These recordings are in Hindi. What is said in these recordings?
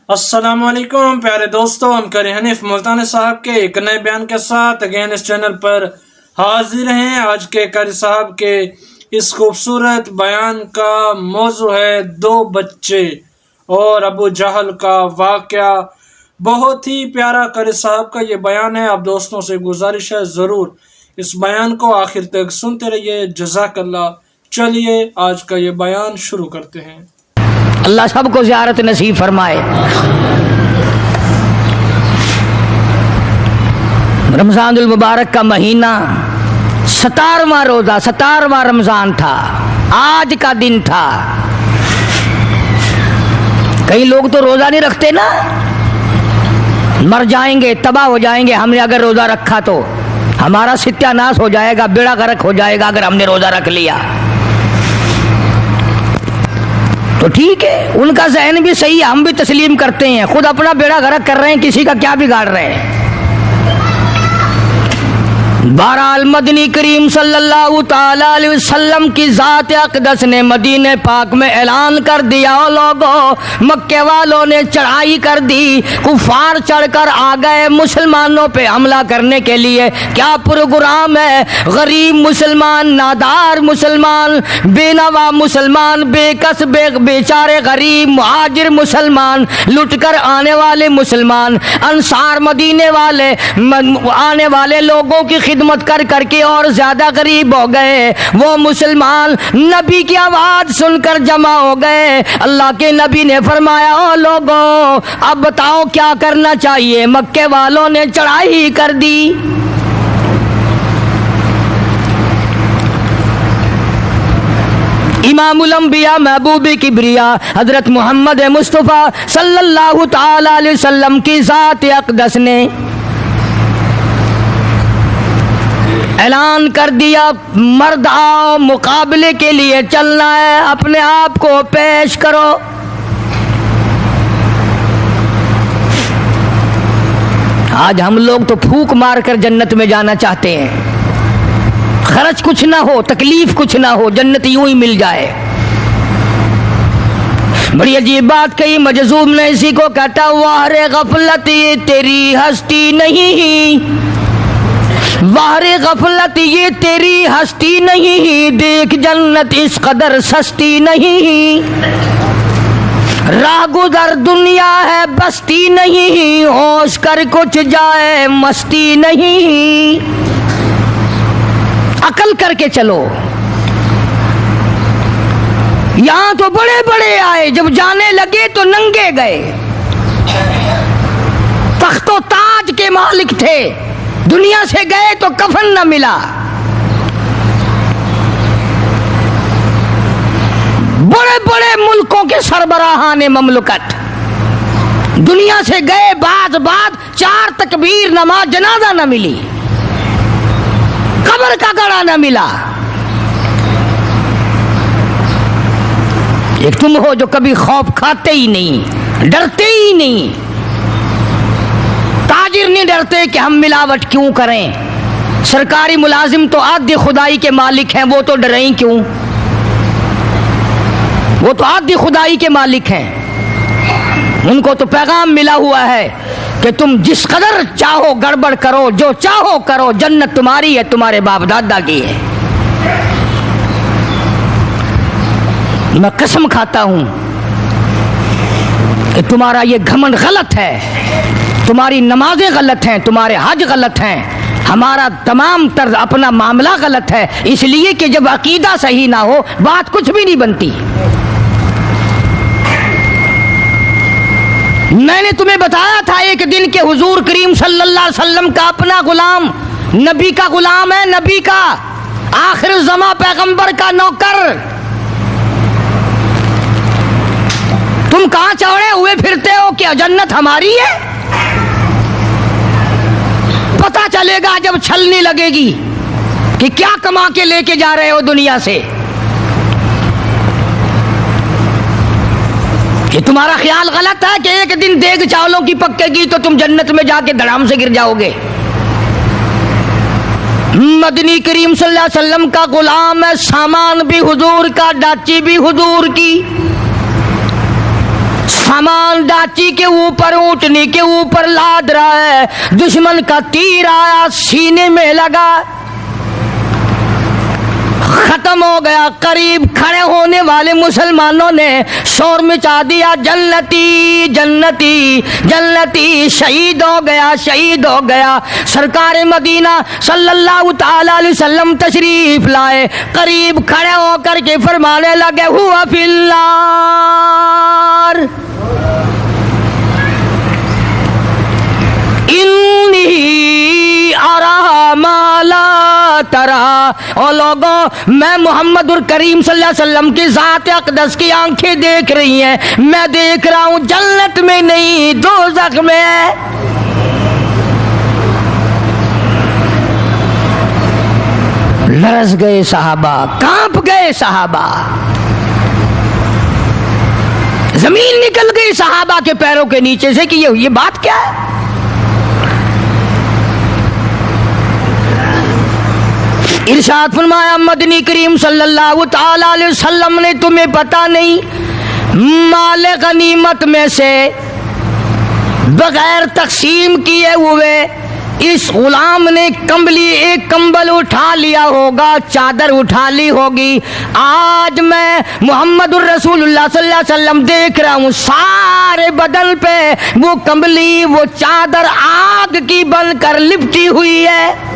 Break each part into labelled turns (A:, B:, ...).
A: अस्सलामुअलैकुम प्यारे दोस्तों, हम कारी हनीफ मुल्तानी साहब के एक नए बयान के साथ अगेन इस चैनल पर हाजिर हैं। आज के कारी साहब के इस खूबसूरत बयान का मौजू है दो बच्चे और अबू जहल का वाक़या। बहुत ही प्यारा कारी साहब का ये बयान है। आप दोस्तों से गुजारिश है ज़रूर इस बयान को आखिर तक सुनते रहिए। जज़ाकल्लाह। चलिए आज का ये बयान शुरू करते हैं।
B: अल्लाह सबको ज़ियारत नसीब फरमाए। रमज़ानुल मुबारक का महीना 17वां रोज़ा 17वां रमज़ान था। आज का दिन था। कई लोग तो रोज़ा नहीं रखते ना, मर जाएंगे, तबाह हो जाएंगे। हमने अगर रोज़ा रखा तो हमारा सत्यानाश हो जाएगा, बेड़ा गर्क हो जाएगा अगर हमने रोज़ा रख लिया। तो ठीक है, उनका ज़हन भी सही है, हम भी तस्लीम करते हैं। खुद अपना बेड़ा गर्क कर रहे हैं, किसी का क्या बिगाड़ रहे हैं। बहरहाल मदनी करीम सल्लल्लाहु ताला अलैहि वसल्लम की ज़ात अक़दस ने मदीने पाक में ऐलान कर दिया, ओ लोगों, मक्के वालों ने चढ़ाई कर दी, कुफार चढ़कर आ गए मुसलमानों पे हमला करने के लिए। क्या प्रोग्राम है? गरीब मुसलमान, नादार मुसलमान, बेनवा मुसलमान, बेकस बेचारे गरीब मुहाजिर मुसलमान, लुटकर आने वाले मुसलमान, अंसार मदीने वाले आने वाले लोगों की खिदमत कर करके और ज्यादा गरीब हो गए। वो मुसलमान नबी की आवाज सुनकर जमा हो गए। अल्लाह के नबी ने फरमाया, ओ लोगों, अब बताओ क्या करना चाहिए। मक्के वालों ने चढ़ाई कर दी। इमामुल अंबिया महबूबी किब्रिया हजरत मोहम्मद मुस्तफ़ा सल्लल्लाहु ताला अलैहि वसल्लम की ज़ात अक़दस ने ऐलान कर दिया, मर्द आओ, मुकाबले के लिए चलना है, अपने आप को पेश करो। आज हम लोग तो फूंक मार कर जन्नत में जाना चाहते हैं। खर्च कुछ ना हो, तकलीफ कुछ ना हो, जन्नत यूं ही मिल जाए। बड़ी अजीब बात कही मजज़ूम ने इसी को कहता, वाहरे गफलत ये तेरी हस्ती नहीं, वाहरे गफलत ये तेरी हस्ती नहीं, देख जन्नत इस कदर सस्ती नहीं, राह गुजर दुनिया है बस्ती नहीं, होश कर कुछ जाए मस्ती नहीं। अकल करके चलो। यहां तो बड़े बड़े आए, जब जाने लगे तो नंगे गए। तख्तो ताज के मालिक थे, दुनिया से गए तो कफन न मिला। बड़े बड़े मुल्कों के सरबराहाने ममलकत दुनिया से गए, बाद 4 तकबीर नमाज जनाजा न मिली, कब्र का गड़ा न मिला। एक तुम हो जो कभी खौफ खाते ही नहीं, डरते ही नहीं। ताजिर नहीं डरते कि हम मिलावट क्यों करें। सरकारी मुलाजिम तो आद्य खुदाई के मालिक हैं, वो तो डरे ही क्यों। वो तो आद्य खुदाई के मालिक हैं। उनको तो पैगाम मिला हुआ है कि तुम जिस कदर चाहो गड़बड़ करो, जो चाहो करो, जन्नत तुम्हारी है, तुम्हारे बाप दादा की है। मैं कसम खाता हूं कि तुम्हारा ये घमंड गलत है, तुम्हारी नमाजें गलत हैं, तुम्हारे हज गलत हैं, हमारा तमाम तर्ज अपना मामला गलत है। इसलिए कि जब अकीदा सही ना हो, बात कुछ भी नहीं बनती। मैंने तुम्हें बताया था एक दिन के हुजूर करीम सल्लल्लाहु अलैहि वसल्लम का अपना गुलाम, नबी का गुलाम है, नबी का आखिर ज़मा पैगंबर का नौकर। तुम कहां चढ़े हुए फिरते हो? क्या जन्नत हमारी है? पता चलेगा जब छलनी लगेगी कि क्या कमा के लेके जा रहे हो दुनिया से। कि तुम्हारा ख्याल गलत है कि एक दिन देग चावलों की पकेगी तो तुम जन्नत में जाके धड़ाम से गिर जाओगे। मदनी करीम सल्लल्लाहु अलैहि वसल्लम का गुलाम है, सामान भी हुजूर का, डाची भी हुजूर की, हमान दाची के ऊपर ऊँटनी के ऊपर लाद रहा है, दुश्मन का तीर आया सीने में लगा, खत्म हो गया। करीब खड़े होने वाले मुसलमानों ने शोर मचा दिया, जन्नती जन्नती जन्नती, शहीद हो गया शहीद हो गया। सरकार मदीना सल्लल्लाहु ताला अलैहि वसल्लम तशरीफ लाए, करीब खड़े होकर के फरमाने लगे, हुआ फिल्लार इन्नी अरा माला तरा। और लोगों, मैं मोहम्मद करीम सल्लल्लाहु अलैहि वसल्लम की ज़ात अक़दस की आंखें देख रही हैं, मैं देख रहा हूं जन्नत में नहीं दोज़ख में है। लरस गए सहाबा, कांप गए सहाबा, जमीन निकल गई सहाबा के पैरों के नीचे से कि ये बात क्या है। इरशाद फरमाया मदनी करीम सल्लल्लाहु ताला अलैहि वसल्लम ने, तुम्हें पता नहीं माले गनीमत में से बगैर तकसीम किए हुए इस गुलाम ने एक कंबल उठा लिया होगा, चादर उठा ली होगी। आज मैं मोहम्मदुर रसूलुल्लाह सल्लल्लाहु अलैहि वसल्लम देख रहा हूँ, सारे बदन पे वो कंबली, वो चादर आग की बनकर लिपटी हुई है।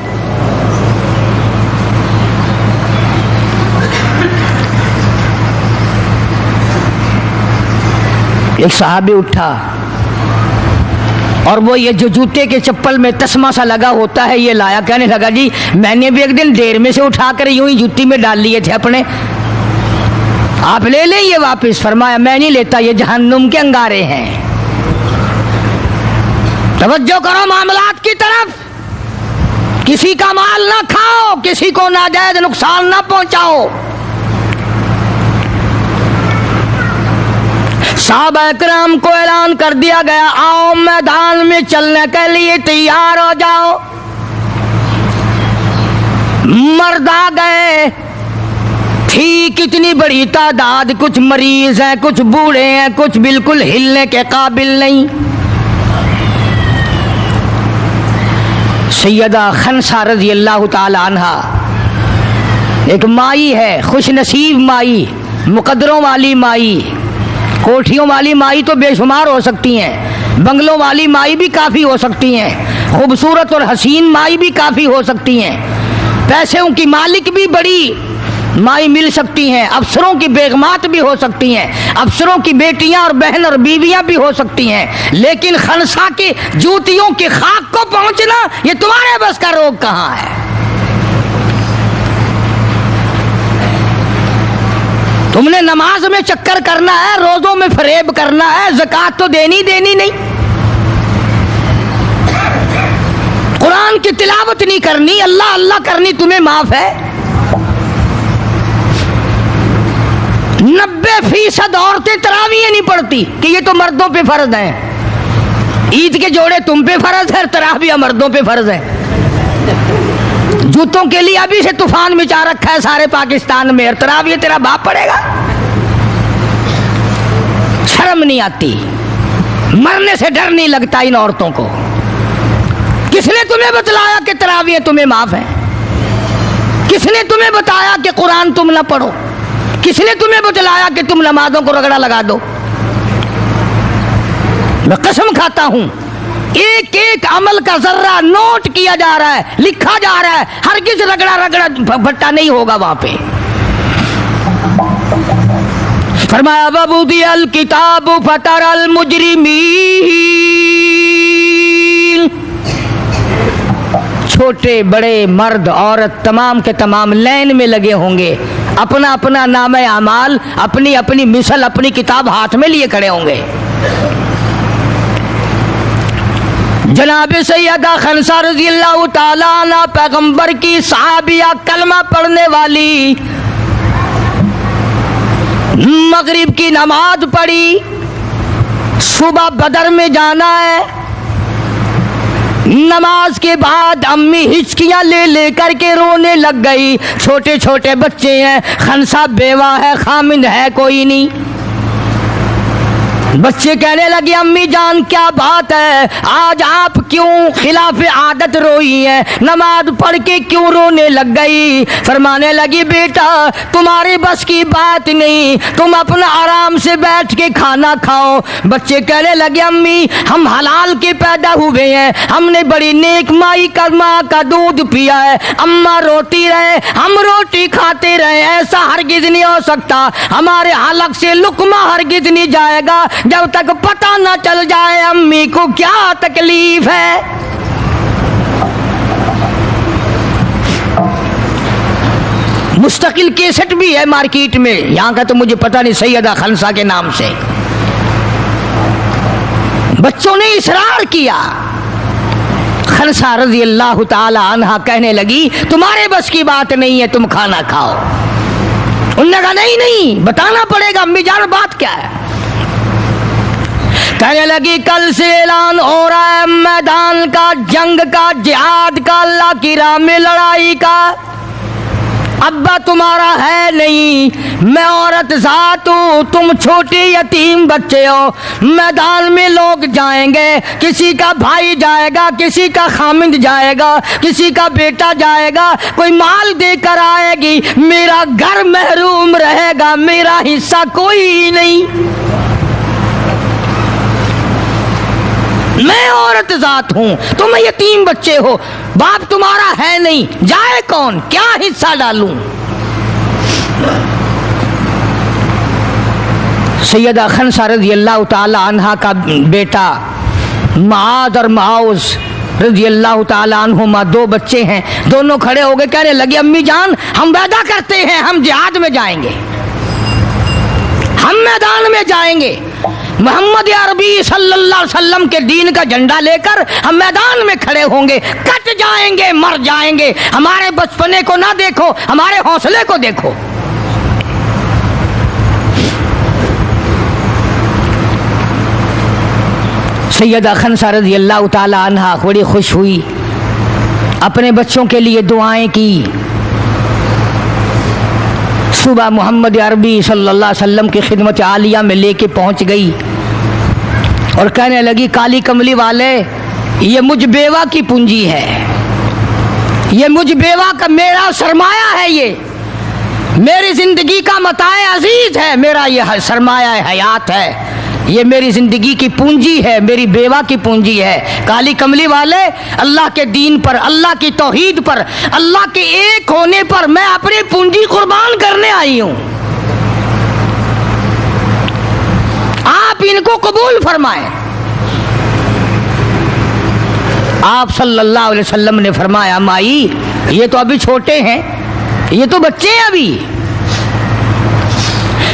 B: एक सहाबी उठा और वो ये जो जूते के चप्पल में तस्मा सा लगा होता है ये लाया, कहने लगा जी मैंने भी एक दिन देर में से उठाकर यूं ही जूती में डाल लिए थे अपने, आप ले लें ये वापस। फरमाया मैं नहीं लेता, ये जहन्नुम के अंगारे हैं। तवज्जो करो मामलात की तरफ, किसी का माल ना खाओ, किसी को नाजायज नुकसान ना पहुंचाओ। साहबा इकराम को ऐलान कर दिया गया, आओ मैदान में चलने के लिए तैयार हो जाओ। मर्द आ गए, थी कितनी बड़ी तादाद, कुछ मरीज हैं, कुछ बूढ़े हैं, कुछ बिल्कुल हिलने के काबिल नहीं। सैयदा खनसा रज़ी अल्लाह ताला अन्हा एक माई है, खुश नसीब माई, मुकद्दरों वाली माई। कोठियों वाली माई तो बेशुमार हो सकती हैं, बंगलों वाली माई भी काफ़ी हो सकती हैं, खूबसूरत और हसीन माई भी काफ़ी हो सकती हैं, पैसों की मालिक भी बड़ी माई मिल सकती हैं, अफसरों की बेगमात भी हो सकती हैं, अफसरों की बेटियां और बहन और बीवियां भी हो सकती हैं। लेकिन खनसा की जूतियों की खाक को पहुंचना ये तुम्हारे बस का रोग कहाँ है। तुमने नमाज में चक्कर करना है, रोजों में फरेब करना है, ज़कात तो देनी नहीं, कुरान की तिलावत नहीं करनी, अल्लाह अल्लाह करनी तुम्हें माफ है। 90% औरतें तरावीह नहीं पढ़ती कि ये तो मर्दों पे फर्ज है। ईद के जोड़े तुम पे फर्ज है, तरावीह मर्दों पे फर्ज है। जूतों के लिए अभी से तूफान मचा रखा है सारे पाकिस्तान में, तरावीह तेरा बाप पड़ेगा। शर्म नहीं आती, मरने से डर नहीं लगता इन औरतों को। किसने तुम्हें बतलाया कि तरावीह तुम्हें माफ है? किसने तुम्हें बताया कि कुरान तुम ना पढ़ो? किसने तुम्हें बतलाया कि तुम नमाजों को रगड़ा लगा दो? मैं कसम खाता हूं, एक एक अमल का जर्रा नोट किया जा रहा है, लिखा जा रहा है, हर किसी रगड़ा भट्टा नहीं होगा वहां पे। फरमाया वबुदियल किताब फतरल मुजरिमीन, छोटे बड़े मर्द औरत तमाम के तमाम लाइन में लगे होंगे, अपना अपना नामे अमाल, अपनी अपनी मिसल, अपनी किताब हाथ में लिए खड़े होंगे। जनाब सैयदा खनसा रज़ी अल्लाह ताला अन्हा पैगंबर की सहाबिया, कलमा पढ़ने वाली, मगरिब की नमाज पढ़ी, सुबह बदर में जाना है। नमाज के बाद अम्मी हिचकियां ले करके रोने लग गई। छोटे छोटे बच्चे हैं, खनसा बेवा है, खामिद है कोई नहीं। बच्चे कहने लगे अम्मी जान क्या बात है, आज आप क्यों खिलाफ आदत रोई है, नमाज पढ़ के क्यों रोने लग गई। फरमाने लगी बेटा तुम्हारी बस की बात नहीं, तुम अपना आराम से बैठ के खाना खाओ। बच्चे कहने लगे अम्मी हम हलाल के पैदा हुए हैं, हमने बड़ी नेक माई का माँ का दूध पिया है, अम्मा रोटी रहे हम रोटी खाते रहे, ऐसा हरगिज नहीं हो सकता, हमारे हलक से लुकमा हरगिज नहीं जाएगा जब तक पता न चल जाए अम्मी को क्या तकलीफ है। मुस्तकिल केसेट भी है मार्केट में, यहां का तो मुझे पता नहीं, सैयदा खनसा के नाम से। बच्चों ने इसरार किया। खनसा रज़ी अल्लाह ताला अन्हा कहने लगी तुम्हारे बस की बात नहीं है, तुम खाना खाओ। उन्होंने कहा नहीं नहीं बताना पड़ेगा अम्मी जान बात क्या है। कहने लगी कल से ऐलान हो रहा है मैदान का, जंग का, जिहाद का, अल्लाह की राह में लड़ाई का। अब्बा तुम्हारा है नहीं, मैं औरत जात हूँ, तुम छोटे यतीम बच्चे हो, मैदान में लोग जाएंगे, किसी का भाई जाएगा, किसी का खामिद जाएगा, किसी का बेटा जाएगा, कोई माल देकर आएगी, मेरा घर महरूम रहेगा, मेरा हिस्सा कोई नहीं। मैं औरत जात हूं, तुम यतीम बच्चे हो, बाप तुम्हारा है नहीं, जाए कौन, क्या हिस्सा डालूं। सैयदा खनसा रज़ी अल्लाह ताला अन्हा का बेटा माद और माउस रज़ी अल्लाह ताला अन्हुमा दो बच्चे हैं, दोनों खड़े हो गए कहने लगे अम्मी जान हम वादा करते हैं हम जिहाद में जाएंगे, हम मैदान में जाएंगे, मोहम्मद अरबी सल्लल्लाहु अलैहि वसल्लम के दीन का झंडा लेकर हम मैदान में खड़े होंगे, कट जाएंगे, मर जाएंगे, हमारे बचपने को ना देखो, हमारे हौसले को देखो। सैयदा खनसा रज़ी अल्लाह ताला अन्हा बड़ी खुश हुई, अपने बच्चों के लिए दुआएं की। सुबह मोहम्मद अरबी सल्लल्लाहु अलैहि वसल्लम की खिदमत आलिया में लेके पहुंच गई और कहने लगी काली कमली वाले ये मुझ बेवा की पूंजी है, ये मुझ बेवा का मेरा सरमाया है, ये मेरी जिंदगी का मताए अजीज है, मेरा ये सरमाया हयात है, ये मेरी जिंदगी की पूंजी है, मेरी बेवा की पूंजी है। काली कमली वाले अल्लाह के दीन पर, अल्लाह की तौहीद पर, अल्लाह के एक होने पर मैं अपनी पूंजी कुर्बान करने आई हूं, आप इनको कबूल फरमाएं। आप सल्लल्लाहु अलैहि वसल्लम ने फरमाया माई ये तो अभी छोटे हैं, ये तो बच्चे हैं अभी।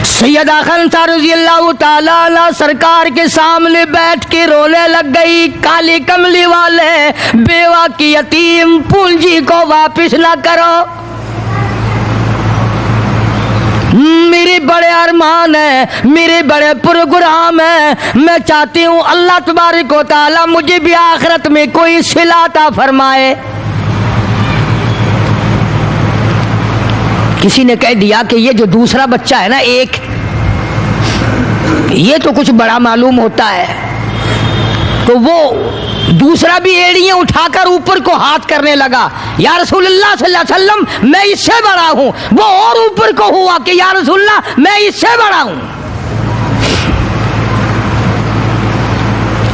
B: सैयदा खनसा रज़ी अल्लाह ताला अन्हा सरकार के सामने बैठ के रोने लग गई, काली कमली वाले बेवा की यतीम पूंजी को वापिस ना करो, मेरे बड़े अरमान है, मेरे बड़े प्रोग्राम है, मैं चाहती हूँ अल्लाह तबारक व तआला मुझे भी आखिरत में कोई सिला अता फरमाए। किसी ने कह दिया कि ये जो दूसरा बच्चा है ना एक, ये तो कुछ बड़ा मालूम होता है, तो वो दूसरा भी एड़ियां उठाकर ऊपर को हाथ करने लगा, या रसूलुल्लाह सल्लल्लाहु अलैहि वसल्लम मैं इससे बड़ा हूं, वो और ऊपर को हुआ कि या रसूलुल्लाह मैं इससे बड़ा हूं।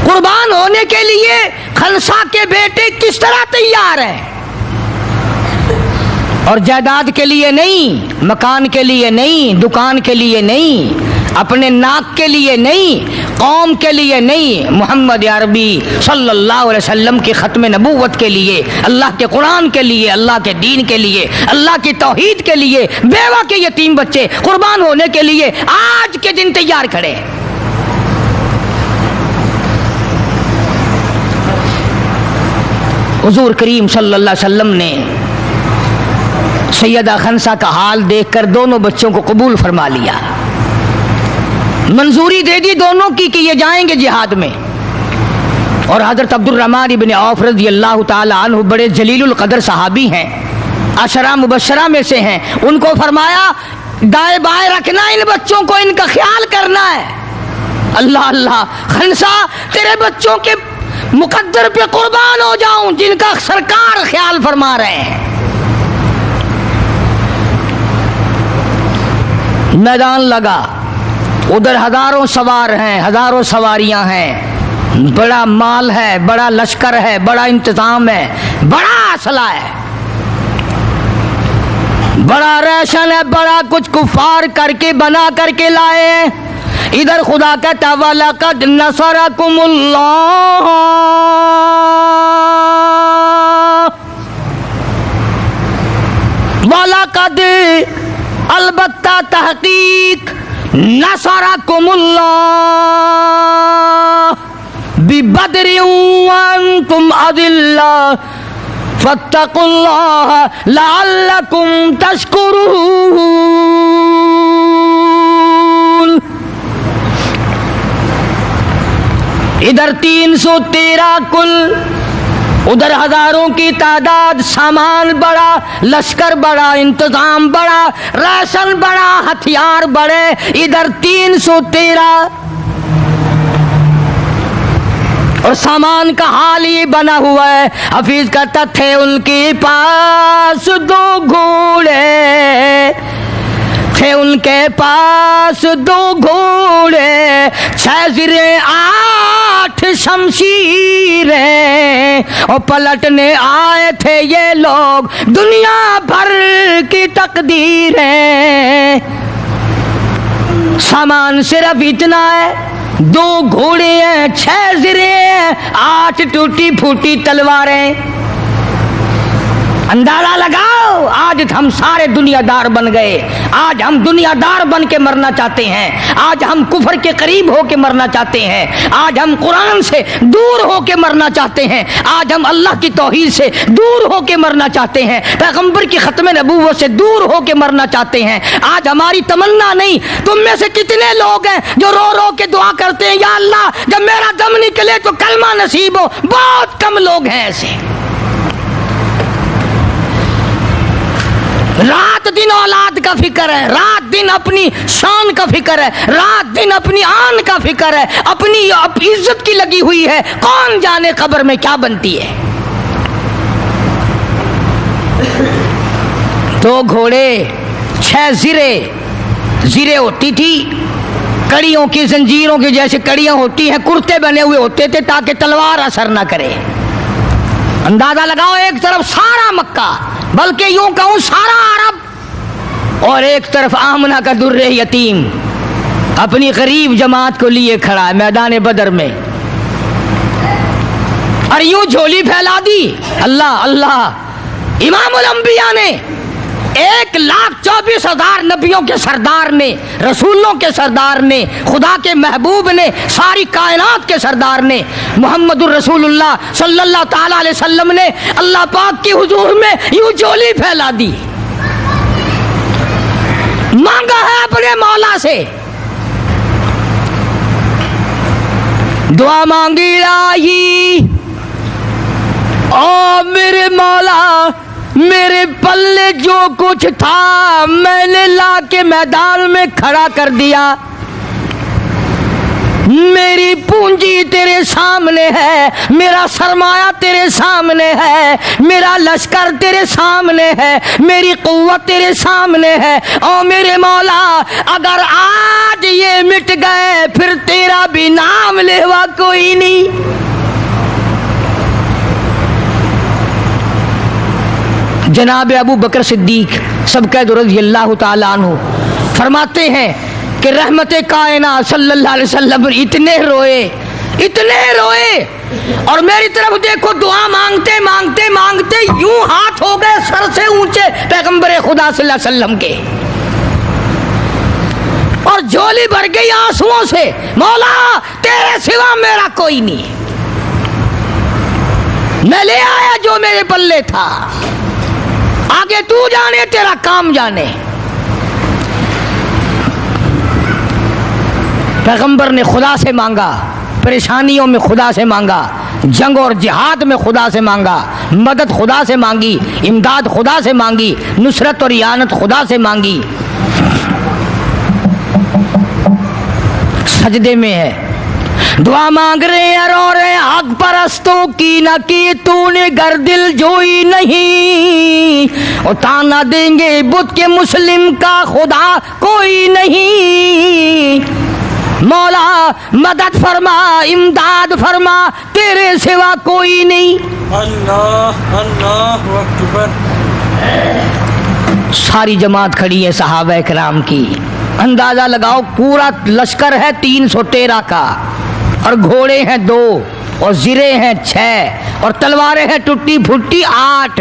B: कुर्बान होने के लिए खनसा के बेटे किस तरह तैयार हैं, और जायदाद के लिए नहीं, मकान के लिए नहीं, दुकान के लिए नहीं, अपने नाक के लिए नहीं, कौम के लिए नहीं, मोहम्मद अरबी सल्लल्लाहु अलैहि वसल्लम के ख़त्म नबूवत के लिए, अल्लाह के कुरान के लिए, अल्लाह के दीन के लिए, अल्लाह की तौहीद के लिए, बेवा के यतीम बच्चे कुर्बान होने के लिए आज के दिन तैयार खड़े। हुजूर करीम सल्लल्लाहु अलैहि वसल्लम ने सैयदा खनसा का हाल देखकर दोनों बच्चों को कबूल फरमा लिया, मंजूरी दे दी दोनों की कि ये जाएंगे जिहाद में। और हजरत अब्दुर्रहमान इब्न औफ रज़ी अल्लाह ताला अन्हु बड़े जलीलुल कदर सहाबी हैं, अशरा मुबशरा में से हैं, उनको फरमाया दाएं बाएं रखना इन बच्चों को, इनका ख्याल करना है, अल्लाह अल्लाह, खनसा तेरे बच्चों के मुकद्दर पे कुर्बान हो जाऊं जिनका सरकार ख्याल फरमा रहे हैं। मैदान लगा, उधर हजारों सवार हैं, हजारों सवारियां हैं, बड़ा माल है, बड़ा लश्कर है, बड़ा इंतजाम है, बड़ा असला है, बड़ा राशन है, बड़ा कुछ कुफार करके बना करके लाए हैं। इधर खुदा कहता वलक़द नसरकुमुल्लाह, वलक़द अलबत्ता तहकीक नसरकुमुल्लाह बिबद्रिन व अंतुम अदिल्ला फत्तकुल्लाह लअल्लकुम तशकुरून। इधर 313 कुल, उधर हजारों की तादाद, सामान बड़ा, लश्कर बड़ा, इंतजाम बड़ा, राशन बड़ा, हथियार बड़े। इधर 313 और सामान का हाल ही बना हुआ है। हफीज कहता थे उनके पास 2 घोड़े, थे उनके पास 2 घोड़े, 6 ज़िरे 8 शमशीरें, और पलटने आए थे ये लोग दुनिया भर की तकदीरें। सामान सिर्फ इतना है, 2 घोड़े हैं, 6 ज़िरे हैं, 8 टूटी फूटी तलवारें। अंदाजा लगाओ, आज हम सारे दुनियादार बन गए। आज हम दुनियादार बन के मरना चाहते हैं। आज हम कुफर के करीब हो के मरना चाहते हैं। आज हम कुरान से दूर हो के मरना चाहते हैं। आज हम अल्लाह की तौहीद से दूर हो के मरना चाहते हैं। पैगंबर की खत्म नबूवत से दूर हो के मरना चाहते हैं। आज हमारी तमन्ना नहीं। तुम में से कितने लोग हैं जो रो रो के दुआ करते हैं, या अल्लाह जब मेरा दम निकले तो कलमा नसीब हो? बहुत कम लोग हैं ऐसे। रात दिन औलाद का फिक्र है, रात दिन अपनी शान का फिक्र है, रात दिन अपनी आन का फिक्र है, अपनी इज्जत की लगी हुई है। कौन जाने कब्र में क्या बनती है। 2 घोड़े, 6 ज़िरे, ज़िरे होती थी कड़ियों की, जंजीरों की जैसे कड़ियां होती हैं, कुर्ते बने हुए होते थे ताकि तलवार असर ना करे। अंदाजा लगाओ, एक तरफ सारा मक्का, बल्कि यूं कहूं सारा अरब, और एक तरफ आमना का दुर्रे यतीम अपनी गरीब जमात को लिए खड़ा है मैदान बदर में, और यूं झोली फैला दी। अल्लाह अल्लाह, इमामुल अंबिया ने 1,24,000 नबियों के सरदार ने, रसूलों के सरदार ने, खुदा के महबूब ने, सारी कायनात के सरदार ने, मुहम्मदुर रसूलुल्लाह सल्लल्लाहु ताला अलैहि वसल्लम ने अल्लाह पाक की हुजूर में यूं झोली फैला दी। मांगा है अपने मौला से, दुआ मांगी लाई, ओ मेरे मौला मेरे पल्ले जो कुछ था मैंने ला के मैदान में खड़ा कर दिया। मेरी पूंजी तेरे सामने है, मेरा सरमाया तेरे सामने है, मेरा लश्कर तेरे सामने है, मेरी कुव्वत तेरे सामने है। ओ मेरे मौला अगर आज ये मिट गए फिर तेरा भी नाम लेवा कोई नहीं। जनाब अबू बकर सिद्दीक सबके रज़ियल्लाहु ताला अन्हु फरमाते हैं कि रहमत कायनात सल्लल्लाहु अलैहि वसल्लम इतने रोए और मेरी तरफ देखो, दुआ मांगते मांगते मांगते यूं हाथ हो गए सर से ऊंचे पैगंबर खुदा सल्लल्लाहु अलैहि वसल्लम के, और झोली भर गई आंसुओं से। मौला तेरे सिवा मेरा कोई नहीं, मैं ले आया जो मेरे पल्ले था, आगे तू जाने, तेरा काम जाने। पैगंबर ने खुदा से मांगा, परेशानियों में खुदा से मांगा, जंग और जिहाद में खुदा से मांगा, मदद खुदा से मांगी, इमदाद खुदा से मांगी, नुसरत और इयानत खुदा से मांगी। सजदे में है, दुआ मांग रहे हैं, रो रहे हैं, हक परस्तों की न की तूने घर दिल जोई नहीं, और ताना देंगे बुत के मुस्लिम का खुदा कोई नहीं। मौला मदद फरमा, इमदाद फरमा, तेरे सिवा कोई नहीं।
A: अल्लाह अल्लाह अकबर।
B: सारी जमात खड़ी है सहाबा किराम की, अंदाजा लगाओ पूरा लश्कर है 313 का, और घोड़े हैं 2 और जिरे हैं 6 और तलवारें हैं टूटी फुटी 8,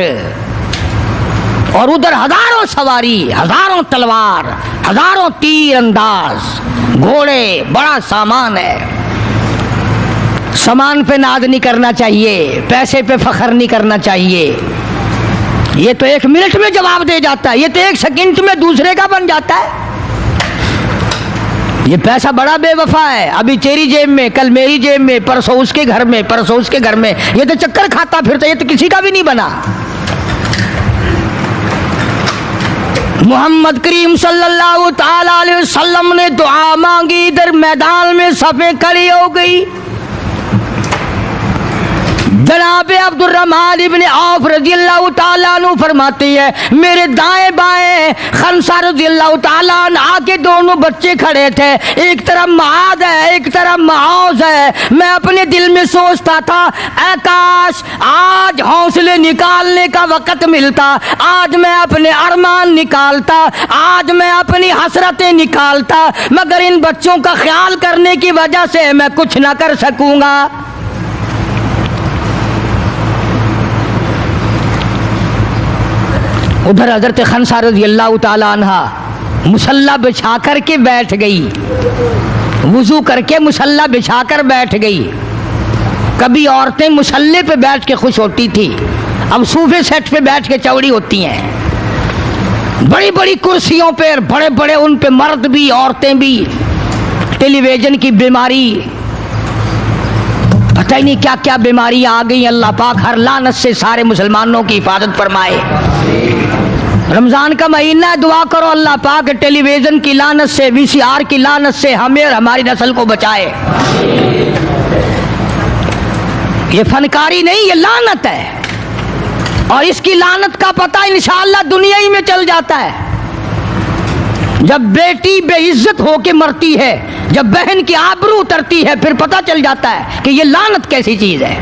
B: और उधर हजारों सवारी, हजारों तलवार, हजारों तीर अंदाज घोड़े, बड़ा सामान है। सामान पे नाज नहीं करना चाहिए, पैसे पे फख्र नहीं करना चाहिए। ये तो 1 मिनट में जवाब दे जाता है, ये तो 1 सेकंड में दूसरे का बन जाता है। ये पैसा बड़ा बेवफा है, अभी तेरी जेब में, कल मेरी जेब में, परसों उसके घर में, परसों उसके घर में, ये तो चक्कर खाता फिरता, ये तो किसी का भी नहीं बना। मोहम्मद करीम सल्लल्लाहु ताला अलैहि वसल्लम ने दुआ मांगी, इधर मैदान में सफे खड़ी हो गई। जनाब अब्दुर्रहमान इब्ने औफ रज़ियल्लाहु ताला अन्हु फरमाती है, मेरे दाएं बाएं खनसा रज़ियल्लाहु ताला अन्हा के दोनों बच्चे खड़े थे, एक तरफ मुआद है, एक तरफ मुआज है। मैं अपने दिल में सोचता था, ऐ काश आज हौसले निकालने का वक़्त मिलता, आज मैं अपने अरमान निकालता, आज मैं अपनी हसरतें निकालता, मगर इन बच्चों का ख्याल करने की वजह से मैं कुछ ना कर सकूंगा। उधर हजरत खनसा रज़ियल्लाहु ताला अन्हा मुसल्ला बिछा कर के बैठ गई, वुजू करके मुसल्ला बिछा कर बैठ गई। कभी औरतें मुसल्ले पे बैठ के खुश होती थी, अब सूफे सेट पे बैठ के चौड़ी होती हैं। बड़ी बड़ी कुर्सियों पे, बड़े बड़े उन पे मर्द भी औरतें भी। टेलीविजन की बीमारी, पता ही नहीं क्या क्या बीमारी आ गई। अल्लाह पाक हर लानत से सारे मुसलमानों की हिफाजत फरमाए। रमजान का महीना है, दुआ करो अल्लाह पाक टेलीविजन की लानत से, VCR की लानत से हमें और हमारी नस्ल को बचाए। ये फनकारी नहीं, ये लानत है, और इसकी लानत का पता इंशाअल्लाह दुनिया ही में चल जाता है। जब बेटी बेइज्जत होके मरती है, जब बहन की आबरू उतरती है, फिर पता चल जाता है कि ये लानत कैसी चीज है।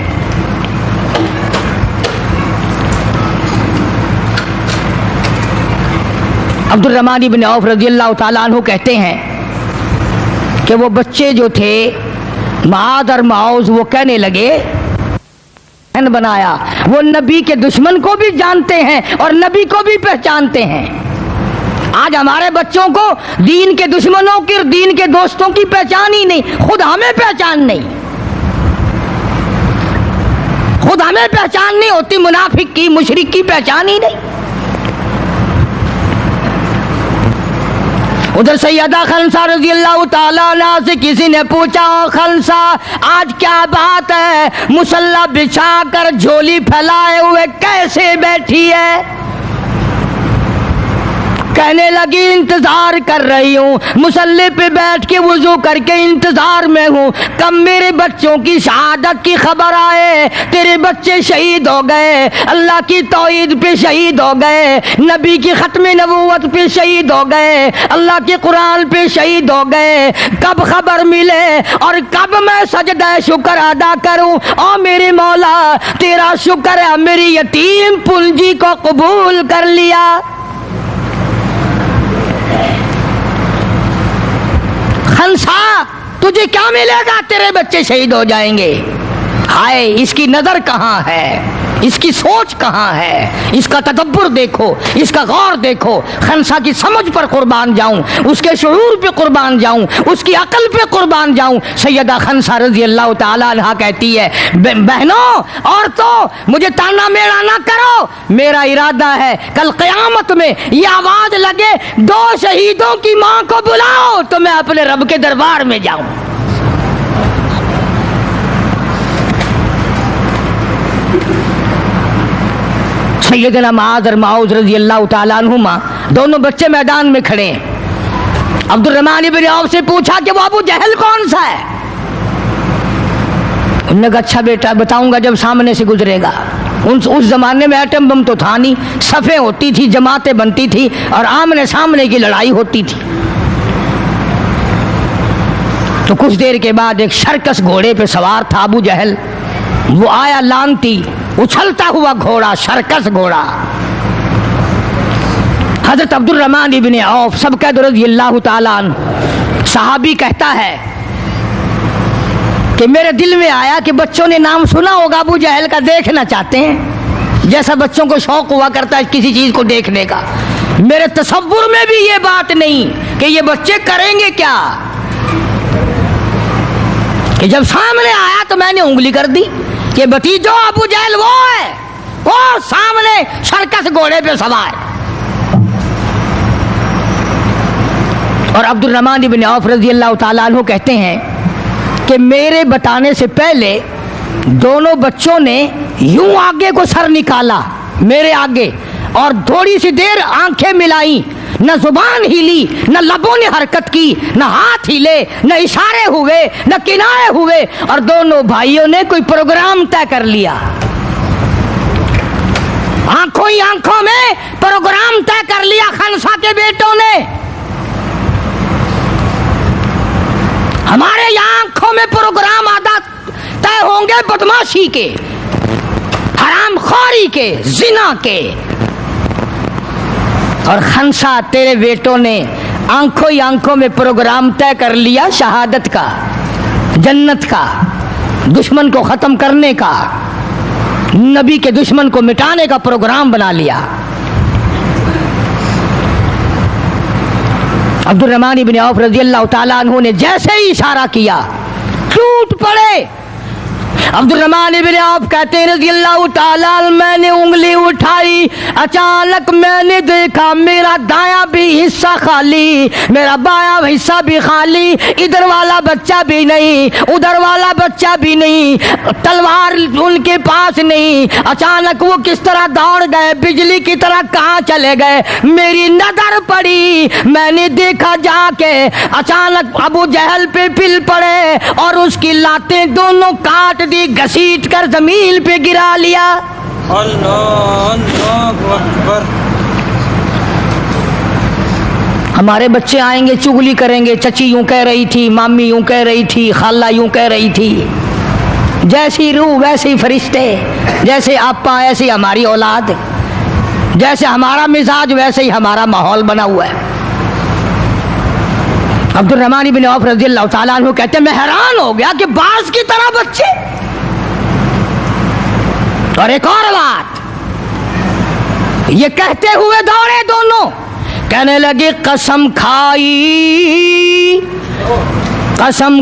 B: अब्दुर्रहमान इब्ने औफ रज़ियल्लाहु ताला अन्हु कहते हैं कि वो बच्चे जो थे मुआद और मुआज, वो कहने लगे बनाया, वो नबी के दुश्मन को भी जानते हैं और नबी को भी पहचानते हैं। आज हमारे बच्चों को दीन के दुश्मनों की और दीन के दोस्तों की पहचान ही नहीं, खुद हमें पहचान नहीं, खुद हमें पहचान नहीं होती, मुनाफिक की, मुशरिक की पहचान ही नहीं। उधर सैयदा खनसा रज़ियल्लाहु ताला अन्हा से किसी ने पूछा, ओ खनसा आज क्या बात है, मुसल्ला बिछा कर झोली फैलाए हुए कैसे बैठी है? कहने लगी इंतजार कर रही हूँ, मुसल्ले पे बैठ के वुजू करके इंतजार में हूँ, कब मेरे बच्चों की शहादत की खबर आए। तेरे बच्चे शहीद हो गए, अल्लाह की तौहीद पे शहीद हो गए, नबी की खत्म नबूवत पे शहीद हो गए, अल्लाह के कुरान पे शहीद हो गए। कब खबर मिले और कब मैं सजदा शुक्र अदा करूँ। और मेरे मौला तेरा शुक्र है, मेरी यतीम पूंजी को कबूल कर लिया। खनसा तुझे क्या मिलेगा, तेरे बच्चे शहीद हो जाएंगे। हाय इसकी नजर कहाँ है, इसकी सोच कहाँ है, इसका तदब्बुर देखो, इसका गौर देखो। खनसा की समझ पर कुर्बान जाऊं, उसके शऊर पे कुर्बान जाऊं, उसकी अकल पे कुर्बान जाऊं। सैयदा खनसा रज़ियल्लाहु ताला अन्हा कहती है, बहनों और तो मुझे ताना मेरा ना करो, मेरा इरादा है कल क़यामत में ये आवाज लगे, 2 शहीदों की माँ को बुलाओ, तो मैं अपने रब के दरबार में जाऊं। सैयदना मुआज़ और मुआज़ रज़ियल्लाहु ताला अन्हुमा दोनों बच्चे मैदान में खड़े हैं। अब्दुर्रहमान इब्न औफ से पूछा कि वो अबू जहल कौन सा है? उन्होंने कहा अच्छा बेटा बताऊंगा जब सामने से गुजरेगा। उस जमाने में एटम बम तो था नहीं, सफ़ें होती थी, जमातें बनती थी और आमने सामने की लड़ाई होती थी। तो कुछ देर के बाद एक सर्कस घोड़े पे सवार था अबू जहल। वो आया लानती, उछलता हुआ घोड़ा, सर्कस घोड़ा। हजरत अब्दुर्रहमान इब्न औफ सबका रज़ियल्लाहु ताला अन्हु सहाबी कहता है कि मेरे दिल में आया कि बच्चों ने नाम सुना होगा अबू जहल का, देखना चाहते हैं, जैसा बच्चों को शौक हुआ करता है किसी चीज को देखने का। मेरे तसव्वुर में भी ये बात नहीं कि ये बच्चे करेंगे क्या, कि जब सामने आया तो मैंने उंगली कर दी कि भतीजो अबू जहल वो है, वो सामने सर्कस घोड़े पे सवार। और अब्दुर्रहमान इब्न औफ रज़ियल्लाहु ताला अन्हु कहते हैं कि मेरे बताने से पहले दोनों बच्चों ने यूं आगे को सर निकाला मेरे आगे और थोड़ी सी देर आंखें मिलाई, न जुबान हिली, न लबों ने हरकत की, न हाथ हिले, न इशारे हुए, न किनारे हुए, और दोनों भाइयों ने कोई प्रोग्राम तय कर लिया। आंखों ही आंखों में प्रोग्राम तय कर लिया खनसा के बेटों ने। हमारे यहाँ आंखों में प्रोग्राम आदा तय होंगे बदमाशी के, हरामखोरी के, जिना के, और खनसा तेरे बेटों ने आंखों ही आंखों में प्रोग्राम तय कर लिया शहादत का, जन्नत का, दुश्मन को खत्म करने का, नबी के दुश्मन को मिटाने का प्रोग्राम बना लिया। अब्दुर्रहमान इब्न औफ रज़ियल्लाहु ताला अन्हु ने जैसे ही इशारा किया टूट पड़े। अब्दुर्रहमान इब्न औफ कहते हैं रज़ियल्लाहु ताला, मैंने उंगली उठाई, अचानक मैंने देखा मेरा दायां भी हिस्सा खाली, मेरा बायां हिस्सा भी खाली, इधर वाला बच्चा भी नहीं, उधर वाला बच्चा भी नहीं, तलवार उनके पास नहीं। अचानक वो किस तरह दौड़ गए, बिजली की तरह कहाँ चले गए, मेरी नजर पड़ी, मैंने देखा जाके अचानक अबू जहल पे पिल पड़े और उसकी लातें दोनों काट दी, घसीट कर जमीन पे गिरा लिया।
A: अल्लाहु अकबर।
B: हमारे बच्चे आएंगे चुगली करेंगे, चची यूं कह रही थी, मामी यूं कह रही थी, खाला यूं कह रही थी। जैसी रूह वैसे ही फरिश्ते, जैसे आपा ऐसी हमारी औलाद, जैसे हमारा मिजाज वैसे ही हमारा माहौल बना हुआ है। अब्दुर्रहमान इब्न औफ रज़ियल्लाहु ताला अन्हु कहते हैं मैं हैरान हो गया कि बाज की तरह बच्चे। और एक और बात, ये कहते हुए दौड़े दोनों, कहने लगे कसम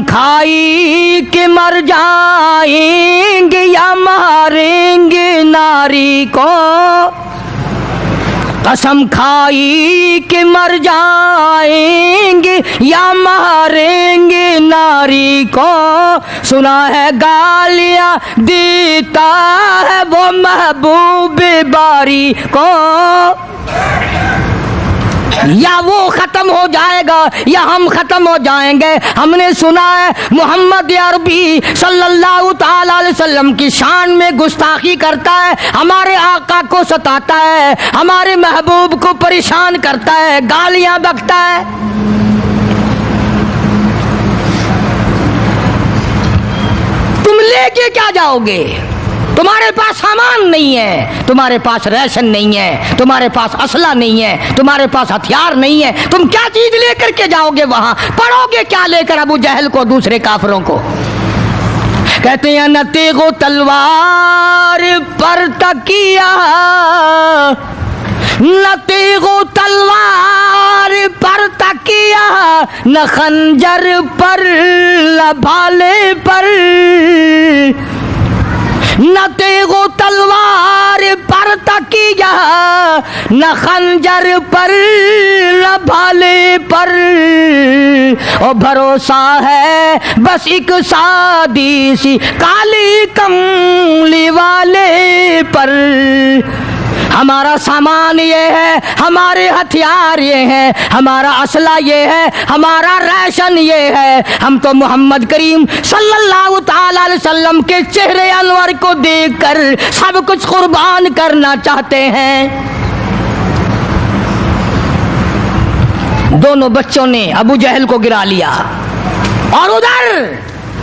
B: खाई कि मर जाएंगे या मारेंगे नारी को, कसम खाई कि मर जाएंगे या मारेंगे नारी को, सुना है गालियां देता है वो महबूब बारी को, या वो खत्म हो जाएगा या हम खत्म हो जाएंगे। हमने सुना है मोहम्मद अरबी सल्लल्लाहु ताला अलैहि वसल्लम की शान में गुस्ताखी करता है, हमारे आका को सताता है, हमारे महबूब को परेशान करता है, गालियां बकता है। तुम लेके क्या जाओगे? तुम्हारे पास सामान नहीं है, तुम्हारे पास राशन नहीं है, तुम्हारे पास असला नहीं है, तुम्हारे पास हथियार नहीं है, तुम क्या चीज लेकर के जाओगे वहां? पढ़ोगे क्या लेकर अबू जहल को, दूसरे काफिरों को? कहते हैं न तेगो तलवार पर तकिया, न तेगो तलवार पर तकिया, न खंजर पर न भाले पर, न तेगो तलवार पर तकिया, न खंजर पर न भाले पर, और भरोसा है बस एक सादी सी काली कमली वाले पर। हमारा सामान ये है, हमारे हथियार ये हैं, हमारा असला ये है, हमारा राशन ये है। हम तो मोहम्मद करीम सल्लल्लाहु ताला अलैहि वसल्लम के चेहरे अनवर को देखकर सब कुछ कुर्बान करना चाहते हैं। दोनों बच्चों ने अबू जहल को गिरा लिया और उधर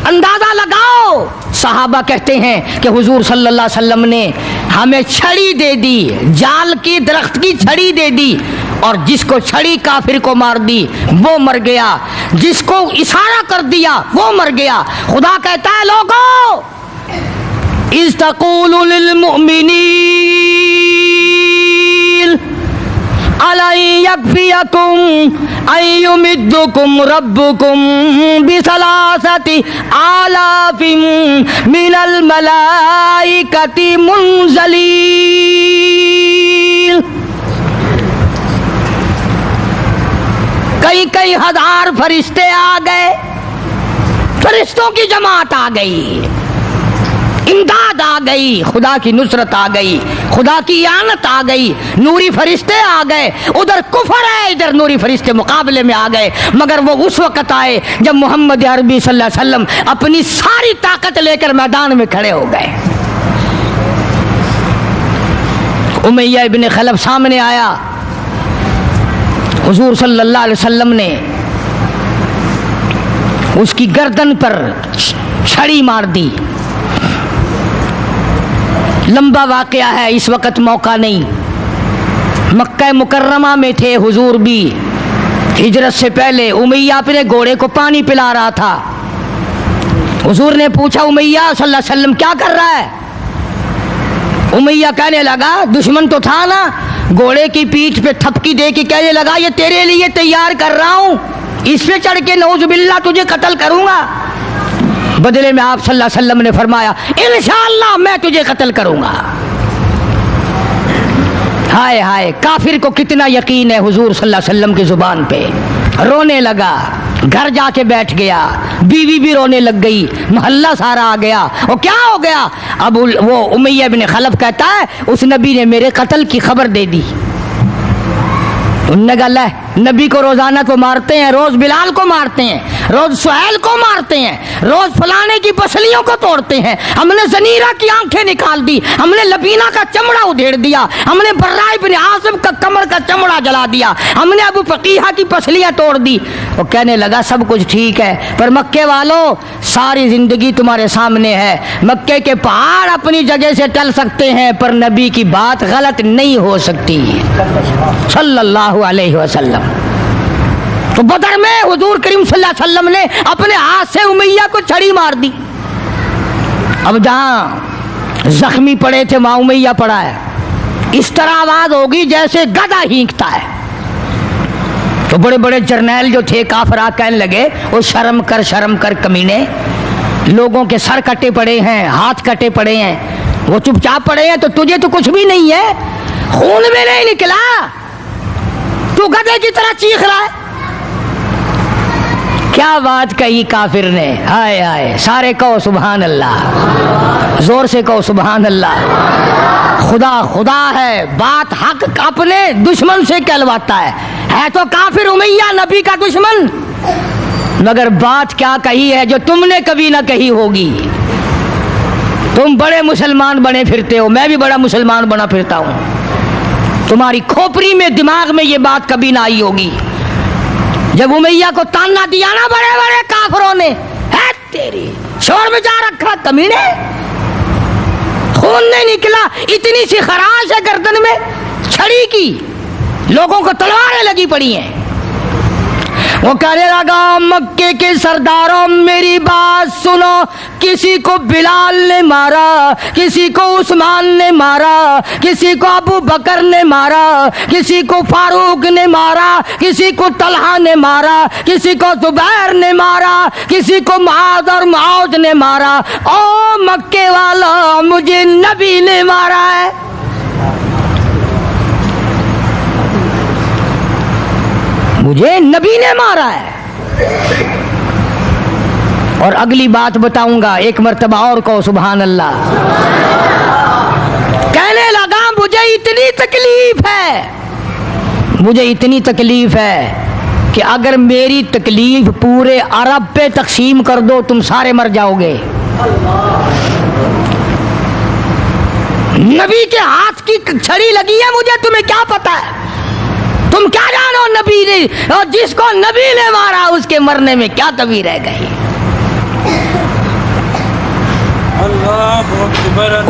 B: अंदाजा लगाओ, सहाबा कहते हैं कि हुजूर सल्लल्लाहु अलैहि वसल्लम ने हमें छड़ी दे दी, जाल की दरख्त की छड़ी दे दी, और जिसको छड़ी काफिर को मार दी वो मर गया, जिसको इशारा कर दिया वो मर गया। खुदा कहता है लोगों, इज़ तक़ूलु लिल मुअमिनीन अलई यकफियकुम अय्युमिद्दुकुम रब्बुकुम बिसलासति आलाफिम मिनल मलाइकति मुनज़लीन। कई हजार फरिश्ते आ गए, फरिश्तों की जमात आ गई, इमदाद आ गई, खुदा की नुसरत आ गई, खुदा की आनत आ गई, नूरी फरिश्ते आ गए। उधर कुफर है, इधर नूरी फरिश्ते मुकाबले में आ गए। मगर वो उस वक्त आए जब मोहम्मद अरबी सल्लल्लाहु अलैहि वसल्लम अपनी सारी ताकत लेकर मैदान में खड़े हो गए। उमैया इब्न खलफ सामने आया, हुजूर सल्लल्लाहु अलैहि वसल्लम ने उसकी गर्दन पर छड़ी मार दी। लंबा वाकया है, इस वक्त मौका नहीं। मक्का मुकर्रमा में थे हुजूर भी, हिजरत से पहले उमैया अपने घोड़े को पानी पिला रहा था। हुजूर ने पूछा, उमैया सल्लल्लाहु अलैहि वसल्लम क्या कर रहा है? उमैया कहने लगा, दुश्मन तो था ना, घोड़े की पीठ पे थपकी दे के कहने लगा, ये तेरे लिए तैयार कर रहा हूं, इस पे चढ़ के नौजुबिल्लाह तुझे कत्ल करूंगा। बदले में आप सल्लल्लाहु अलैहि वसल्लम ने फरमाया, इंशाअल्लाह मैं तुझे कत्ल करूंगा। हाय हाय, काफिर को कितना यकीन है हुजूर सल्लल्लाहु अलैहि वसल्लम की जुबान पे। रोने लगा, घर जाके बैठ गया, बीवी भी रोने लग गई, मोहल्ला सारा आ गया। वो क्या हो गया? अब वो उमैया बिन खलफ कहता है, उस नबी ने मेरे कत्ल की खबर दे दी। उन्होंने कहा, नबी को रोजाना तो मारते हैं, रोज बिलाल को मारते हैं, रोज सुहैल को मारते हैं, रोज फलाने की पसलियों को तोड़ते हैं, हमने जनीरा की आंखें निकाल दी, हमने लबीना का चमड़ा उधेड़ दिया, हमने बर्रा इब्न आसिम का कमर का चमड़ा जला दिया, हमने अबू फकीहा की पसलियां तोड़ दी। वो कहने लगा, सब कुछ ठीक है, पर मक्के वालों सारी जिंदगी तुम्हारे सामने है। मक्के के पहाड़ अपनी जगह से टल सकते हैं, पर नबी की बात गलत नहीं हो सकती सल्लल्लाहु अलैहि वसल्लम। तो बदर में हुजूर करीम सल्लल्लाहु अलैहि वसल्लम ने अपने हाथ से उमैया को छड़ी मार दी। अब जहां जख्मी पड़े थे वहां उमैया पड़ा है। इस तरह आवाज होगी जैसे गधा हींकता है। तो बड़े बड़े जर्नैल जो थे काफरा कहने लगे, वो शर्म कर कमीने, लोगों के सर कटे पड़े हैं, हाथ कटे पड़े हैं, वो चुपचाप पड़े हैं, तो तुझे तो कुछ भी नहीं है, खून में नहीं निकला, तू गधे की तरह चीख रहा है। क्या बात कही काफिर ने, हाय हाय। सारे कहो सुभान अल्लाह, जोर से कहो सुभान अल्लाह। खुदा खुदा है, बात हक अपने दुश्मन से कहलवाता है तो काफिर उमैया नबी का दुश्मन, मगर बात क्या कही है जो तुमने कभी ना कही होगी। तुम बड़े मुसलमान बने फिरते हो, मैं भी बड़ा मुसलमान बना फिरता हूं, तुम्हारी खोपड़ी में दिमाग में ये बात कभी ना आई होगी। जब उमैया को ताना दिया ना बड़े बड़े काफिरों ने, है तेरी शोर मचा रखा कमीने, खून नहीं निकला, इतनी सी खराश है गर्दन में छड़ी की, लोगों को तलवारें लगी पड़ी हैं। वो कहने लगा, मक्के के सरदारों मेरी बात सुनो, किसी को बिलाल ने मारा, किसी को उस्मान ने मारा, किसी को अबू बकर ने मारा, किसी को फारूक ने मारा, किसी को तलहा ने मारा, किसी को जुबैर ने मारा, किसी को मुआज और मुआज ने मारा। ओ मक्के वाला, मुझे नबी ने मारा है। मुझे नबी ने मारा है। और अगली बात बताऊंगा, एक मर्तबा और कहो सुभान अल्लाह। कहने लगा, मुझे मुझे इतनी तकलीफ है कि अगर मेरी तकलीफ पूरे अरब पे तकसीम कर दो तुम सारे मर जाओगे। नबी के हाथ की छड़ी लगी है मुझे, तुम्हें क्या पता है? तुम क्या जानो नबी ने, और जिसको नबी ने मारा उसके मरने में क्या कमी रह गई।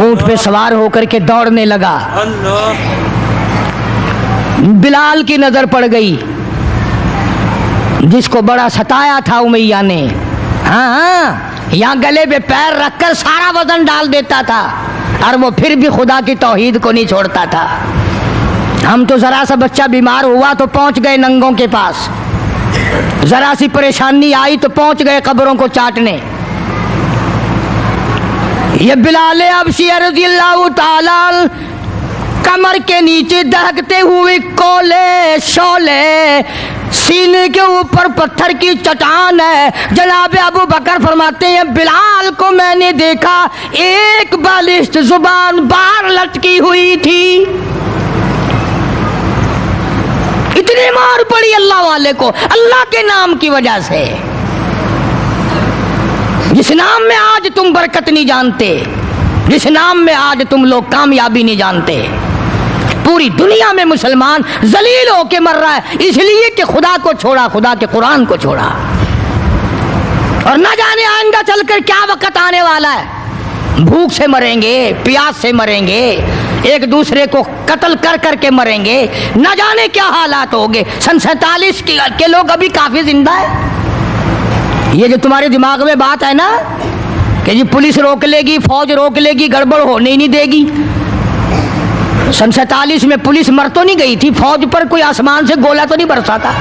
B: ऊंट पे सवार होकर के दौड़ने लगा। बिलाल की नजर पड़ गई, जिसको बड़ा सताया था उमैया ने। हाँ, यहाँ गले पे पैर रखकर सारा वजन डाल देता था और वो फिर भी खुदा की तौहीद को नहीं छोड़ता था। हम तो जरा सा बच्चा बीमार हुआ तो पहुंच गए नंगों के पास, जरा सी परेशानी आई तो पहुंच गए कब्रों को चाटने। ये बिलाल हबशी रज़ियल्लाहु ताला कमर के नीचे दहकते हुए कोले शोले, सीने के ऊपर पत्थर की चट्टान है। जनाब अबू बकर फरमाते हैं बिलाल को मैंने देखा, एक बालिश्त जुबान बाहर लटकी हुई थी। इतनी मार पड़ी अल्लाह वाले को, अल्लाह के नाम की वजह से, जिस नाम में आज तुम बरकत नहीं जानते, जिस नाम में आज तुम लोग कामयाबी नहीं जानते। पूरी दुनिया में मुसलमान जलील होके मर रहा है इसलिए कि खुदा को छोड़ा, खुदा के कुरान को छोड़ा। और न जाने आइंदा चलकर क्या वक्त आने वाला है। भूख से मरेंगे, प्यास से मरेंगे, एक दूसरे को कत्ल कर करके मरेंगे, न जाने क्या हालात होंगे। सन 47 के लोग अभी काफी जिंदा है। ये जो तुम्हारे दिमाग में बात है ना कि जी पुलिस रोक लेगी, फौज रोक लेगी, गड़बड़ होने ही नहीं देगी। सन 47 में पुलिस मर तो नहीं गई थी, फौज पर कोई आसमान से गोला तो नहीं बरसा था।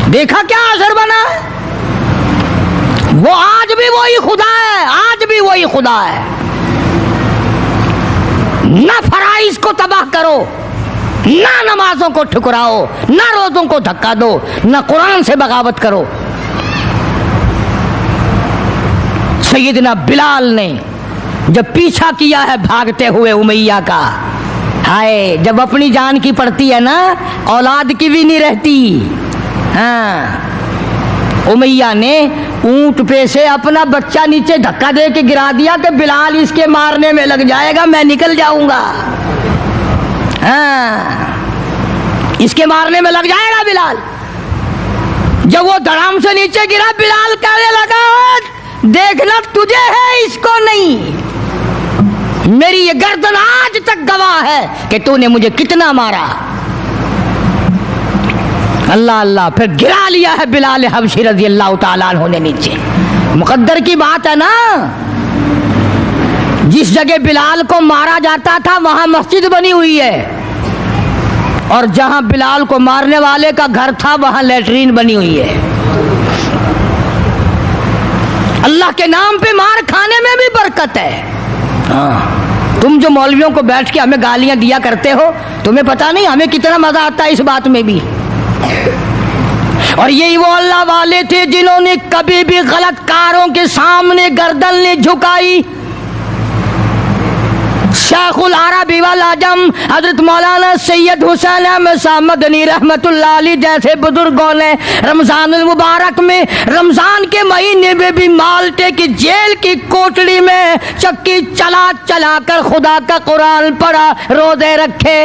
B: देखा क्या असर बना है? वो आज भी वही खुदा है, आज भी वही खुदा है। ना फराइज को तबाह करो, ना नमाजों को ठुकराओ, ना रोजों को धक्का दो, ना कुरान से बगावत करो। सैयदना बिलाल ने जब पीछा किया है भागते हुए उमैया का, हाय, जब अपनी जान की पड़ती है ना, औलाद की भी नहीं रहती। हाँ, उमैया ने ऊंट पे से अपना बच्चा नीचे धक्का दे के गिरा दिया कि बिलाल इसके मारने में लग जाएगा, मैं निकल जाऊंगा। हाँ, इसके मारने में लग जाएगा बिलाल। जब वो धड़ाम से नीचे गिरा, बिलाल कहने लगा देखना तुझे है, इसको नहीं। मेरी ये गर्दन आज तक गवाह है कि तूने मुझे कितना मारा। अल्लाह अल्लाह, फिर गिरा लिया है बिलाल हबशी रज़ियल्लाहु ताला अन्हु ने नीचे। मुकद्दर की बात है ना, जिस जगह बिलाल को मारा जाता था वहां मस्जिद बनी हुई है, और जहां बिलाल को मारने वाले का घर था वहां लैट्रीन बनी हुई है। अल्लाह के नाम पे मार खाने में भी बरकत है। हाँ, तुम जो मौलवियों को बैठ के हमें गालियां दिया करते हो, तुम्हें पता नहीं हमें कितना मजा आता है इस बात में भी। और यही वो अल्लाह वाले थे जिन्होंने कभी भी गलत कारों के सामने गर्दन नहीं झुकाई। शेखुल अरबी वल अजम हजरत मौलाना सैयद हुसैन अहमद साहब मदनी रहमतुल्लाह अलैह जैसे बुजुर्गों ने रमजानुल मुबारक में, रमजान के महीने में भी माल्टे की जेल की कोठड़ी में चक्की चला चला कर खुदा का कुरान पढ़ा, रोजे रखे।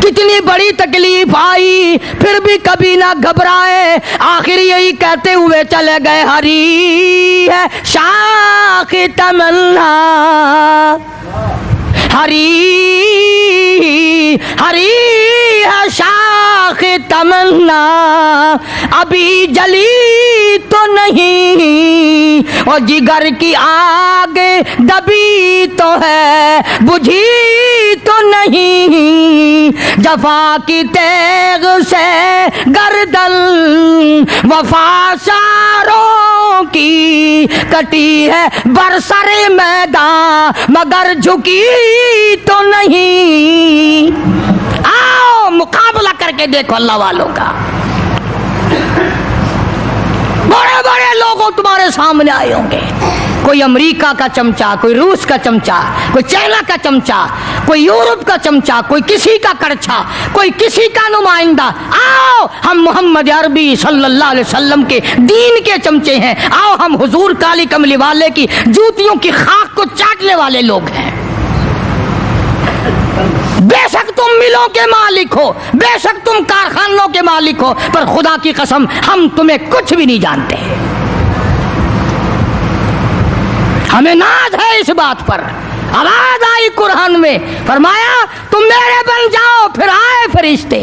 B: कितनी बड़ी तकलीफ आई फिर भी कभी ना घबराए, आखिर यही कहते हुए चले गए, हरी है शाख तमन्ना, हरी हरी है शाख तमन्ना, अभी जली तो नहीं, और जिगर की आग दबी तो है, बुझी तो नहीं, जफा की तेग से गर्दन वफाशारों की कटी है बरसरे मैदान, मगर झुकी तो नहीं। आओ मुकाबला करके देखो अल्लाह वालों का। बड़े बड़े लोग तुम्हारे सामने आए होंगे, कोई अमेरिका का चमचा, कोई रूस का चमचा, कोई चाइना का चमचा, कोई यूरोप का चमचा, कोई किसी का कड़छा, कोई किसी का नुमाइंदा। आओ हम मोहम्मद अरबी सल्लल्लाहु अलैहि वसल्लम के दीन के चमचे हैं, आओ हम हुजूर काली कमली वाले की जूतियों की खाक को चाटने वाले लोग हैं। बेशक तुम मिलों के मालिक हो, बेशक तुम कारखानों के मालिक हो, पर खुदा की कसम हम तुम्हें कुछ भी नहीं जानते। हमें नाज है इस बात पर। आवाज आई कुरान में, फरमाया तुम मेरे बन जाओ। फिर आए फरिश्ते,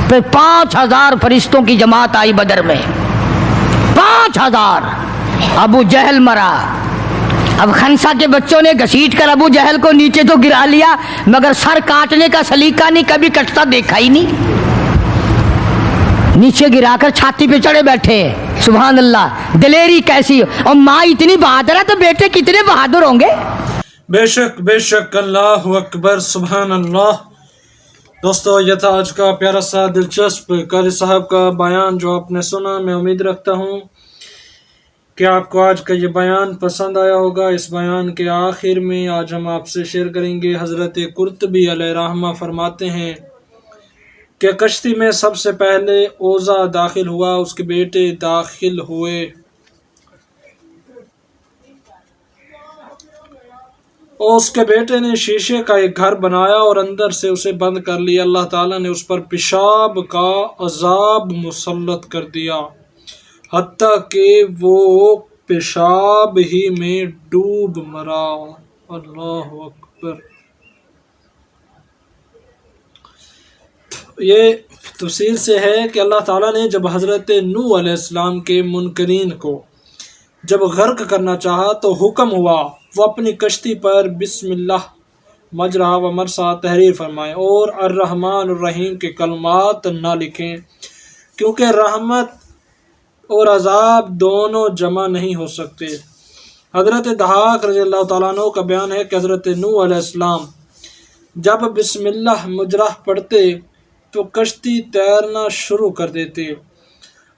B: फिर 5000 फरिश्तों की जमात आई बदर में, 5000। अबू जहल मरा। अब खनसा के बच्चों ने घसीट कर अबू जहल को नीचे तो गिरा लिया, मगर सर काटने का सलीका नहीं, कभी कटता देखा ही नहीं। नीचे गिराकर छाती पे चढ़े बैठे। सुभान अल्लाह, दिलेरी कैसी। और माँ इतनी बहादुर है तो बेटे कितने बहादुर होंगे।
A: बेशक बेशक, अल्लाह अकबर, सुभान अल्लाह। दोस्तों, यह था आज का प्यारा सा दिलचस्प कारी साहब का बयान जो आपने सुना। मैं उम्मीद रखता हूँ कि आपको आज का ये बयान पसंद आया होगा। इस बयान के आखिर में आज हम आपसे शेयर करेंगे, हज़रत कुर्तबी अलैहिर्रहमा फरमाते हैं कि कश्ती में सबसे पहले ओज़ा दाखिल हुआ, उसके बेटे दाखिल हुए। और उसके बेटे ने शीशे का एक घर बनाया और अंदर से उसे बंद कर लिया। अल्लाह ताला ने उस पर पेशाब का अजाब मुसल्लत कर दिया, हत्ता कि वो पेशाब ही में डूब मरा। अल्लाह अकबर। ये तफसील से है कि अल्लाह ताला ने जब हज़रत नूह अलैहिस्सलाम के मुनकरीन को जब गर्क करना चाहा तो हुक्म हुआ वो अपनी कश्ती पर बिस्मिल्लाह मजरहा व मरसा तहरीर फरमाएं और अर्रहमान अर्रहीम के कलमात ना लिखें, क्योंकि रहमत और अजाब दोनों जमा नहीं हो सकते। हज़रत दहाक रज़ियल्लाहु ताला अन्हु का बयान है कि हज़रत नूह अलैहिस्सलाम जब बिस्मिल्लाह मुजरह पढ़ते तो कश्ती तैरना शुरू कर देते,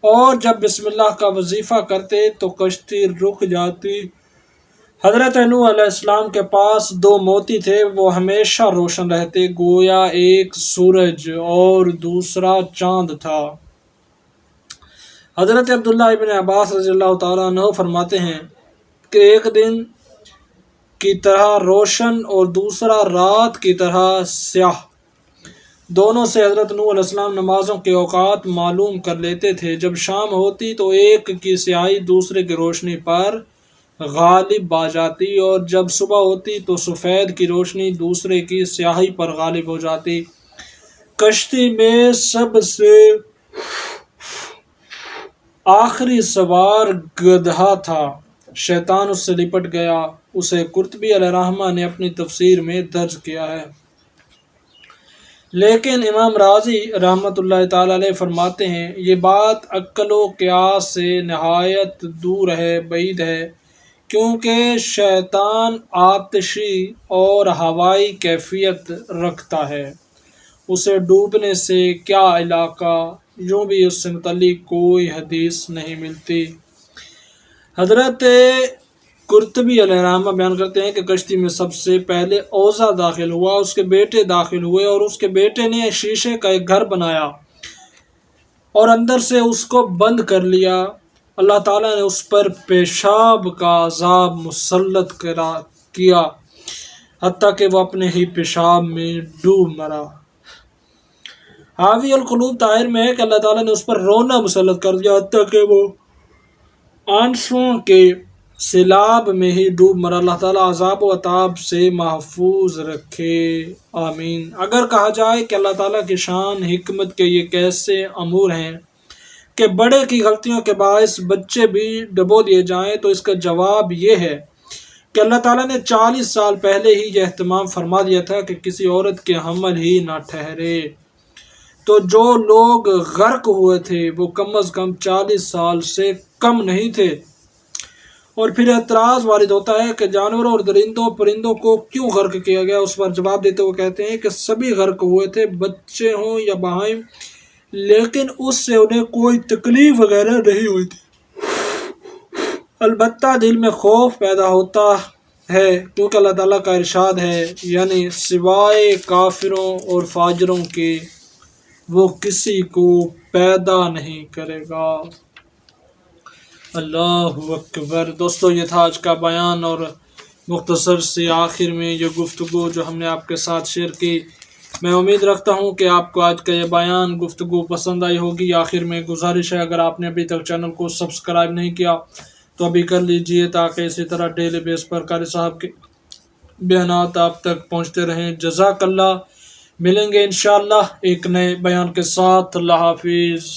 A: और जब बिस्मिल्लाह का वजीफ़ा करते तो कश्ती रुक जाती। हज़रत नूह अलैहिस्सलाम के पास 2 मोती थे, वो हमेशा रोशन रहते, गोया एक सूरज और दूसरा चांद था। हज़रत अब्दुल्लाह इब्न अब्बास रज़ियल्लाहु ताला अन्हु फरमाते हैं कि एक दिन की तरह रोशन और दूसरा रात की तरह स्याह, दोनों से हज़रत नूह अलैहिस्सलाम नमाज़ों के औकात मालूम कर लेते थे। जब शाम होती तो एक की स्याही दूसरे की रोशनी पर गालिब आ जाती, और जब सुबह होती तो सफ़ेद की रोशनी दूसरे की स्याही पर गालिब हो जाती। कश्ती में सबसे आखिरी सवार गधा था, शैतान उससे लिपट गया। उसे कुर्तबी अलैहिर्रहमा ने अपनी तफसीर में दर्ज किया है। लेकिन इमाम राजी रहमतुल्लाह ताला अलैह फरमाते हैं ये बात अक्ल क़ियास से नहायत दूर है, बैद है, क्योंकि शैतान आतिशी और हवाई कैफियत रखता है। उसे डूबने से क्या इलाका, यूँ भी उससे मुतल्लिक कोई हदीस नहीं मिलती। हज़रत कुर्तबी अलैहिर्रहमा बयान करते हैं कि कश्ती में सबसे पहले ओज़ा दाखिल हुआ, उसके बेटे दाखिल हुए, और उसके बेटे ने शीशे का एक घर बनाया और अंदर से उसको बंद कर लिया। अल्लाह ताला ने उस पर पेशाब का अज़ाब मुसल्लत किया, हत्ता कि वह अपने ही पेशाब में डूब मरा। हावी अल क़ुलूब ताहिर में है कि अल्लाह ताला ने उस पर रोना मुसल्लत कर दिया, हत्ता कि वो आंसुओं के सैलाब में ही डूब मरा। अल्लाह ताला अज़ाब व अताब से महफूज रखे, आमीन। अगर कहा जाए कि अल्लाह ताला की शान हिकमत के ये कैसे अमूर हैं कि बड़े की गलतियों के बायस बच्चे भी डबो दिए जाएं, तो इसका जवाब ये है कि अल्लाह ताला ने 40 साल पहले ही यह एहतमाम फरमा दिया था कि किसी औरत के हमल ही ना ठहरे। तो जो लोग गर्क हुए थे वो कम अज़ कम 40 साल से कम नहीं थे। और फिर एतराज़ वारिद होता है कि जानवरों और दरिंदों परिंदों को क्यों गर्क किया गया। उस पर जवाब देते हुए कहते हैं कि सभी गर्क हुए थे, बच्चे हों या बहाइम, लेकिन उससे उन्हें कोई तकलीफ वगैरह नहीं हुई थी। अलबत्ता दिल में खौफ पैदा होता है, क्योंकि अल्लाह ताला का इरशाद है, यानी सिवाय काफिरों और फाजरों के वो किसी को पैदा नहीं करेगा। अल्लाहु अकबर। दोस्तों, ये था आज का बयान और मुख्तसर से आखिर में ये गुफ्तगू जो हमने आपके साथ शेयर की। मैं उम्मीद रखता हूँ कि आपको आज का ये बयान गुफ्तगू पसंद आई होगी। आखिर में गुजारिश है, अगर आपने अभी तक चैनल को सब्सक्राइब नहीं किया तो अभी कर लीजिए, ताकि इसी तरह डेली बेस पर कारी साहब के बयानात आप तक पहुँचते रहें। जज़ाकल्लाह। मिलेंगे इंशाअल्लाह एक नए बयान के साथ। अल्लाह हाफिज़।